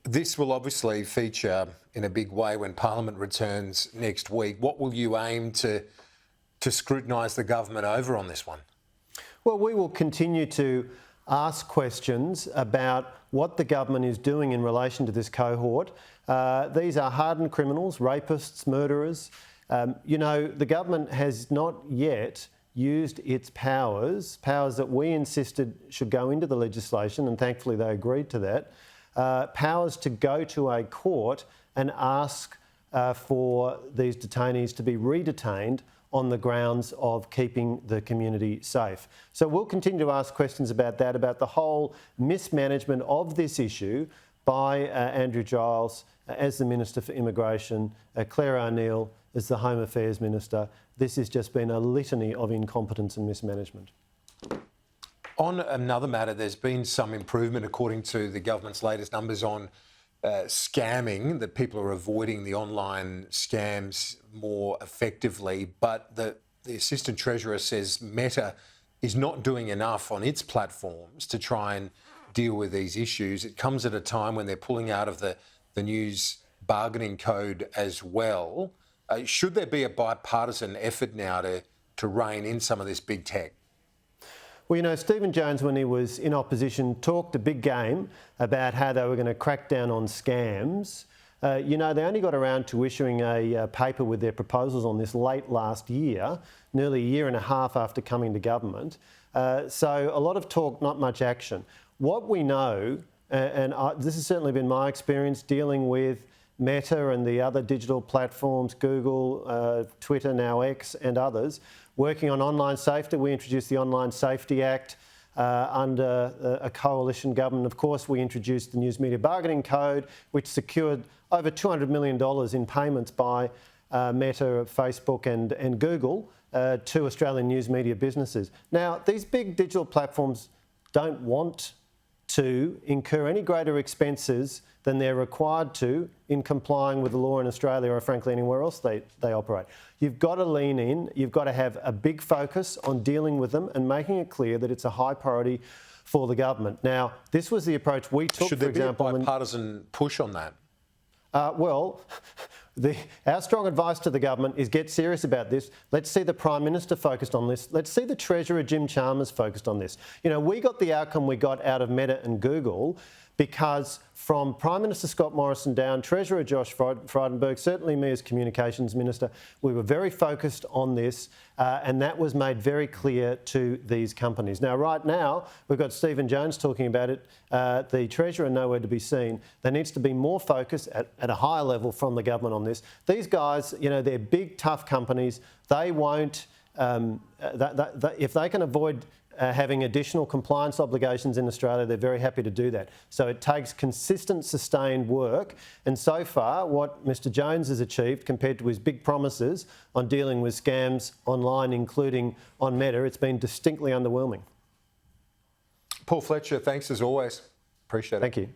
This will obviously feature in a big way when Parliament returns next week. What will you aim to scrutinise the government over on this one? Well, we will continue to ask questions about what the government is doing in relation to this cohort. These are hardened criminals, rapists, murderers. The government has not yet used its powers that we insisted should go into the legislation, and thankfully they agreed to that, powers to go to a court and ask for these detainees to be redetained on the grounds of keeping the community safe. So we'll continue to ask questions about that, about the whole mismanagement of this issue by Andrew Giles as the Minister for Immigration, Claire O'Neill as the Home Affairs Minister. This has just been a litany of incompetence and mismanagement. On another matter, there's been some improvement according to the government's latest numbers on scamming, that people are avoiding the online scams more effectively. But the Assistant Treasurer says Meta is not doing enough on its platforms to try and deal with these issues. It comes at a time when they're pulling out of the news bargaining code as well. Should there be a bipartisan effort now to rein in some of this big tech? Well, Stephen Jones, when he was in opposition, talked a big game about how they were going to crack down on scams. They only got around to issuing a paper with their proposals on this late last year, nearly a year and a half after coming to government. So a lot of talk, not much action. What we know, this has certainly been my experience dealing with Meta and the other digital platforms, Google, Twitter, now X and others, working on online safety. We introduced the Online Safety Act under a coalition government. Of course, we introduced the News Media Bargaining Code, which secured over $200 million in payments by Meta, Facebook and Google to Australian news media businesses. Now, these big digital platforms don't want to incur any greater expenses than they're required to in complying with the law in Australia or frankly anywhere else they operate. You've got to lean in, you've got to have a big focus on dealing with them and making it clear that it's a high priority for the government. Now, this was the approach we took, Should there for example, be a bipartisan push on that? Our strong advice to the government is get serious about this. Let's see the Prime Minister focused on this. Let's see the Treasurer, Jim Chalmers, focused on this. We got the outcome we got out of Meta and Google because from Prime Minister Scott Morrison down, Treasurer Josh Frydenberg, certainly me as Communications Minister, we were very focused on this and that was made very clear to these companies. Now, right now, we've got Stephen Jones talking about it. The Treasurer nowhere to be seen. There needs to be more focus at a higher level from the government on this. These guys, they're big, tough companies. They won't, if they can avoid having additional compliance obligations in Australia, they're very happy to do that. So it takes consistent, sustained work. And so far, what Mr Jones has achieved compared to his big promises on dealing with scams online, including on Meta, it's been distinctly underwhelming. Paul Fletcher, thanks as always. Appreciate it. Thank you.